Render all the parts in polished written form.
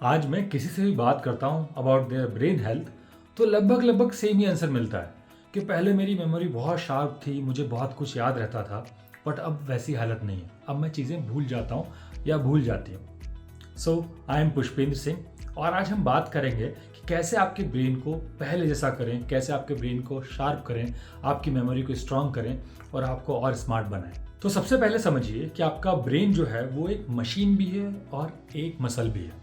आज मैं किसी से भी बात करता हूँ अबाउट देयर ब्रेन हेल्थ तो लगभग सेम ही आंसर मिलता है कि पहले मेरी मेमोरी बहुत शार्प थी, मुझे बहुत कुछ याद रहता था, बट अब वैसी हालत नहीं है। अब मैं चीज़ें भूल जाता हूँ या भूल जाती हूँ। सो आई एम पुष्पेंद्र सिंह और आज हम बात करेंगे कि कैसे आपके ब्रेन को पहले जैसा करें, कैसे आपके ब्रेन को शार्प करें, आपकी मेमोरी को स्ट्रॉन्ग करें और आपको और स्मार्ट बनाएं। तो सबसे पहले समझिए कि आपका ब्रेन जो है वो एक मशीन भी है और एक मसल भी है।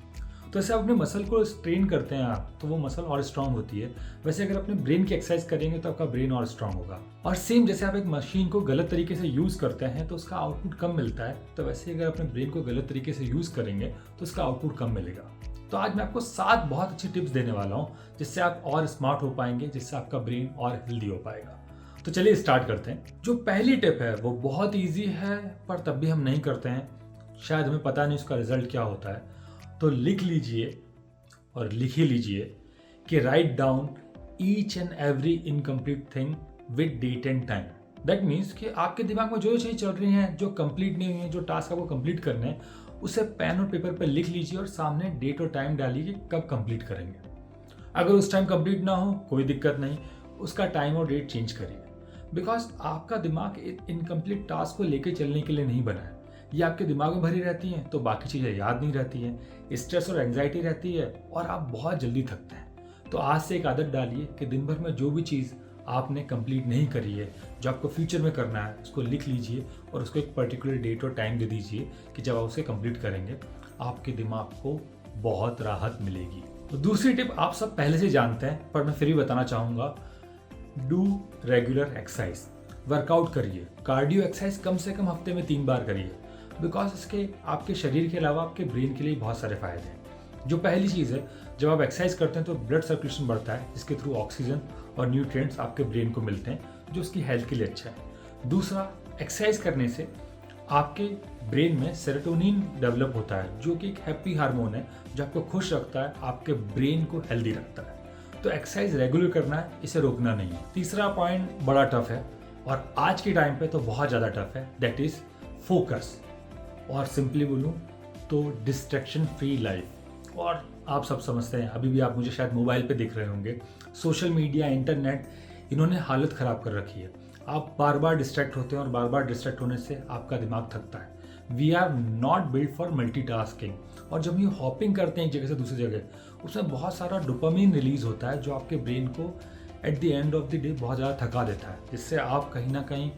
तो ऐसे आप अपने मसल को ट्रेन करते हैं आप, तो वो मसल और स्ट्रांग होती है। वैसे अगर अपने ब्रेन की एक्सरसाइज करेंगे तो आपका ब्रेन और स्ट्रांग होगा। और सेम जैसे आप एक मशीन को गलत तरीके से यूज़ करते हैं तो उसका आउटपुट कम मिलता है, तो वैसे अगर अपने ब्रेन को गलत तरीके से यूज़ करेंगे तो उसका आउटपुट कम मिलेगा। तो आज मैं आपको 7 बहुत अच्छी टिप्स देने वाला हूँ जिससे आप और स्मार्ट हो पाएंगे, जिससे आपका ब्रेन और हेल्दी हो पाएगा। तो चलिए स्टार्ट करते हैं। जो पहली टिप है वो बहुत ईजी है, पर तब भी हम नहीं करते हैं। शायद हमें पता नहीं उसका रिजल्ट क्या होता है। तो लिख लीजिए और लिख ही लीजिए कि write down each and every incomplete thing with date and time. That means कि आपके दिमाग में जो चीज़ चल रही हैं, जो कंप्लीट नहीं हुई है, जो टास्क आपको कंप्लीट करने हैं, उसे पेन और पेपर पर लिख लीजिए और सामने डेट और टाइम डालिए कि कब कंप्लीट करेंगे। अगर उस टाइम कंप्लीट ना हो कोई दिक्कत नहीं, उसका टाइम और डेट चेंज करिए। बिकॉज आपका दिमाग इनकम्प्लीट टास्क को लेकर चलने के लिए नहीं बना है। ये आपके दिमाग में भरी रहती हैं तो बाकी चीज़ें याद नहीं रहती हैं, स्ट्रेस और एंग्जाइटी रहती है और आप बहुत जल्दी थकते हैं। तो आज से एक आदत डालिए कि दिन भर में जो भी चीज़ आपने कंप्लीट नहीं करी है, जो आपको फ्यूचर में करना है, उसको लिख लीजिए और उसको एक पर्टिकुलर डेट और टाइम दे दीजिए कि जब आप उसे कंप्लीट करेंगे आपके दिमाग को बहुत राहत मिलेगी। तो दूसरी टिप आप सब पहले से जानते हैं, पर मैं फिर भी बताना चाहूँगा। डू रेगुलर एक्सरसाइज, वर्कआउट करिए। कार्डियो एक्सरसाइज कम से कम हफ्ते में 3 बार करिए। बिकॉज इसके आपके शरीर के अलावा आपके ब्रेन के लिए बहुत सारे फायदे हैं। जो पहली चीज़ है, जब आप एक्सरसाइज करते हैं तो ब्लड सर्कुलेशन बढ़ता है, जिसके थ्रू ऑक्सीजन और न्यूट्रिएंट्स आपके ब्रेन को मिलते हैं, जो उसकी हेल्थ के लिए अच्छा है। दूसरा, एक्सरसाइज करने से आपके ब्रेन में सेरोटोनिन डेवलप होता है, जो कि एक हैप्पी हार्मोन है जो आपको खुश रखता है, आपके ब्रेन को हेल्दी रखता है। तो एक्सरसाइज रेगुलर करना है, इसे रोकना नहीं है। तीसरा पॉइंट बड़ा टफ है और आज के टाइम पे तो बहुत ज़्यादा टफ है, दैट इज़ फोकस। और सिंपली बोलूँ तो डिस्ट्रैक्शन फ्री लाइफ। और आप सब समझते हैं, अभी भी आप मुझे शायद मोबाइल पे देख रहे होंगे, सोशल मीडिया, इंटरनेट, इन्होंने हालत ख़राब कर रखी है। आप बार बार डिस्ट्रैक्ट होते हैं और बार बार डिस्ट्रैक्ट होने से आपका दिमाग थकता है। We are not build for multitasking. और जब ये हॉपिंग करते हैं एक जगह से दूसरी जगह, उसमें बहुत सारा डोपामिन रिलीज होता है जो आपके ब्रेन को at the end of the day बहुत ज़्यादा थका देता है, जिससे आप कहीं ना कहीं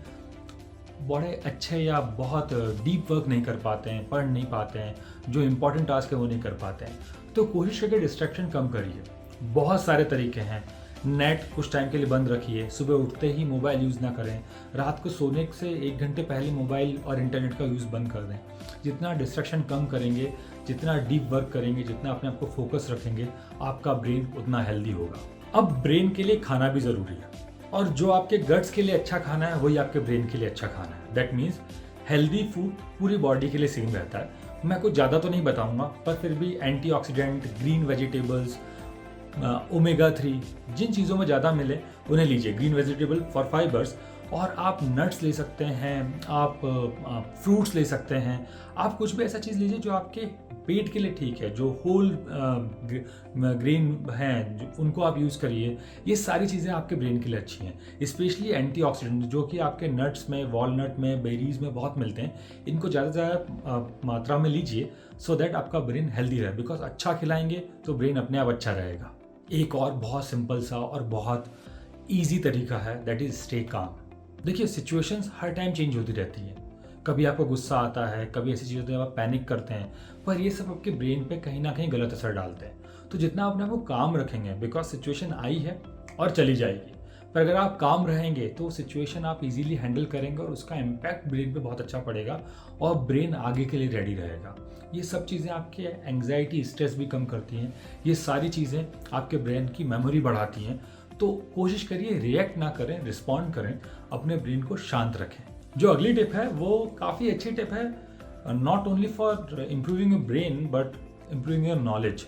बड़े अच्छे या बहुत डीप वर्क नहीं कर पाते हैं, पढ़ नहीं पाते हैं, जो इंपॉर्टेंट टास्क है वो नहीं कर पाते हैं। तो कोशिश करके डिस्ट्रैक्शन कम करिए। बहुत सारे तरीके हैं। नेट कुछ टाइम के लिए बंद रखिए, सुबह उठते ही मोबाइल यूज़ ना करें, रात को सोने से 1 घंटे पहले मोबाइल और इंटरनेट का यूज़ बंद कर दें। जितना डिस्ट्रैक्शन कम करेंगे, जितना डीप वर्क करेंगे, जितना अपने आप को फोकस रखेंगे, आपका ब्रेन उतना हेल्दी होगा। अब ब्रेन के लिए खाना भी ज़रूरी है, और जो आपके गट्स के लिए अच्छा खाना है वही आपके ब्रेन के लिए अच्छा खाना है। दैट मीन्स हेल्दी फूड पूरी बॉडी के लिए सेम रहता है। मैं कुछ ज़्यादा तो नहीं बताऊंगा, पर फिर भी एंटीऑक्सीडेंट, ग्रीन वेजिटेबल्स, ओमेगा 3, जिन चीज़ों में ज़्यादा मिले उन्हें लीजिए। Green vegetable for fibres. और आप नट्स ले सकते हैं, आप फ्रूट्स ले सकते हैं, आप कुछ भी ऐसा चीज़ लीजिए जो आपके पेट के लिए ठीक है, जो होल ग्रेन हैं उनको आप यूज़ करिए। ये सारी चीज़ें आपके ब्रेन के लिए अच्छी हैं। स्पेशली एंटीऑक्सीडेंट जो कि आपके नट्स में, वॉलनट में, बेरीज में बहुत मिलते हैं, इनको ज़्यादा से ज़्यादा मात्रा में लीजिए सो दैट आपका ब्रेन हेल्दी रहे। बिकॉज अच्छा खिलाएंगे तो ब्रेन अपने आप अच्छा रहेगा। एक और बहुत सिंपल सा और बहुत ईजी तरीका है, दैट इज़ स्टे काम। देखिए, सिचुएशंस हर टाइम चेंज होती रहती हैं। कभी आपको गुस्सा आता है, कभी ऐसी चीज़ होती है आप पैनिक करते हैं, पर ये सब आपके ब्रेन पे कहीं ना कहीं गलत असर डालते हैं। तो जितना अपने आप को काम रखेंगे, बिकॉज सिचुएशन आई है और चली जाएगी, पर अगर आप काम रहेंगे तो सिचुएशन आप इजीली हैंडल करेंगे और उसका इम्पैक्ट ब्रेन पे बहुत अच्छा पड़ेगा और ब्रेन आगे के लिए रेडी रहेगा। ये सब चीज़ें आपके एंग्जाइटी, स्ट्रेस भी कम करती हैं। ये सारी चीज़ें आपके ब्रेन की मेमोरी बढ़ाती हैं। तो कोशिश करिए रिएक्ट ना करें, रिस्पॉन्ड करें, अपने ब्रेन को शांत रखें। जो अगली टिप है वो काफ़ी अच्छी टिप है, not only for improving your brain but improving your knowledge,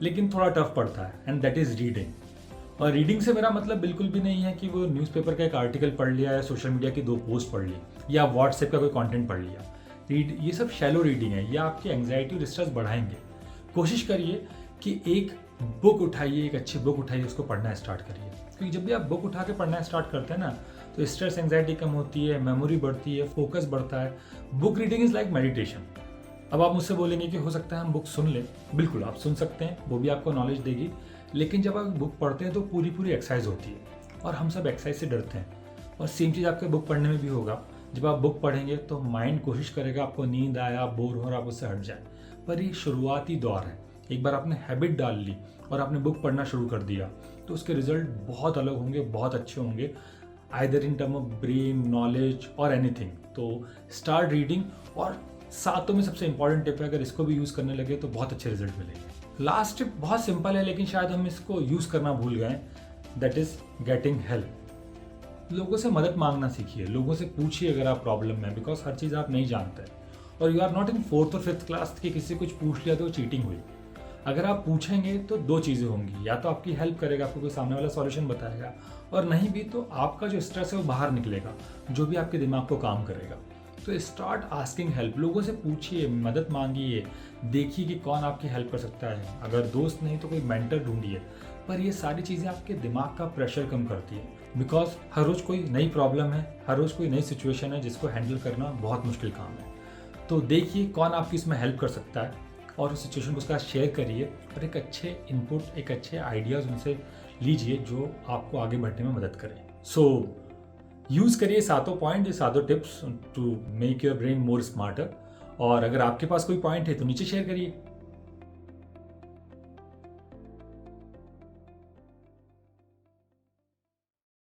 लेकिन थोड़ा टफ पड़ता है, एंड दैट इज़ रीडिंग। और रीडिंग से मेरा मतलब बिल्कुल भी नहीं है कि वो न्यूज़पेपर का एक आर्टिकल पढ़ लिया या सोशल मीडिया की 2 पोस्ट पढ़ ली या व्हाट्सएप का कोई कंटेंट पढ़ लिया। ये सब शैलो रीडिंग है, ये आपकी एंग्जाइटी और स्ट्रेस बढ़ाएंगे। कोशिश करिए कि एक बुक उठाइए, एक अच्छी बुक उठाइए, उसको पढ़ना स्टार्ट करिए। क्योंकि जब भी आप बुक उठा के पढ़ना स्टार्ट करते हैं ना, तो स्ट्रेस एंग्जाइटी कम होती है, मेमोरी बढ़ती है, फोकस बढ़ता है। Book reading is like meditation. अब आप मुझसे बोलेंगे कि हो सकता है हम बुक सुन लें। बिल्कुल आप सुन सकते हैं, वो भी आपको नॉलेज देगी। लेकिन जब आप बुक पढ़ते हैं तो पूरी पूरी एक्सरसाइज होती है, और हम सब एक्सरसाइज से डरते हैं। और सेम चीज़ आपके बुक पढ़ने में भी होगा। जब आप बुक पढ़ेंगे तो माइंड कोशिश करेगा, आपको नींद आए, आप बोर हो और आप उससे हट जाए। पर ये शुरुआती दौर है। एक बार आपने हैबिट डाल ली और आपने बुक पढ़ना शुरू कर दिया, तो उसके रिजल्ट बहुत अलग होंगे, बहुत अच्छे होंगे, either in term of brain, knowledge और एनीथिंग। तो स्टार्ट रीडिंग। और सातों में सबसे इंपॉर्टेंट टिप है, अगर इसको भी यूज़ करने लगे तो बहुत अच्छे रिजल्ट मिलेंगे। लास्ट टिप बहुत सिंपल है, लेकिन शायद हम इसको यूज़ करना भूल गए। That is getting help. लोगों से मदद मांगना सीखिए, लोगों से पूछिए अगर आप प्रॉब्लम में, बिकॉज हर चीज़ आप नहीं जानते। और you are not in 4th और 5th क्लास कि किसी से कुछ पूछ लिया तो चीटिंग हुई। अगर आप पूछेंगे तो दो चीज़ें होंगी, या तो आपकी हेल्प करेगा, आपको कोई सामने वाला सॉल्यूशन बताएगा, और नहीं भी तो आपका जो स्ट्रेस है वो बाहर निकलेगा, जो भी आपके दिमाग को काम करेगा। तो स्टार्ट आस्किंग हेल्प, लोगों से पूछिए, मदद मांगिए, देखिए कि कौन आपकी हेल्प कर सकता है। अगर दोस्त नहीं तो कोई मेंटर ढूंढिए। पर ये सारी चीज़ें आपके दिमाग का प्रेशर कम करती है, बिकॉज हर रोज़ कोई नई प्रॉब्लम है, हर रोज़ कोई नई सिचुएशन है जिसको हैंडल करना बहुत मुश्किल काम है। तो देखिए कौन आपकी इसमें हेल्प कर सकता है, और उस सिचुएशन को उसका शेयर करिए, और एक अच्छे इनपुट, एक अच्छे आइडियाज़ उनसे लीजिए जो आपको आगे बढ़ने में मदद करें। सो यूज़ करिए सातों पॉइंट, ये सातों tips to make your brain more smarter. और अगर आपके पास कोई पॉइंट है तो नीचे शेयर करिए।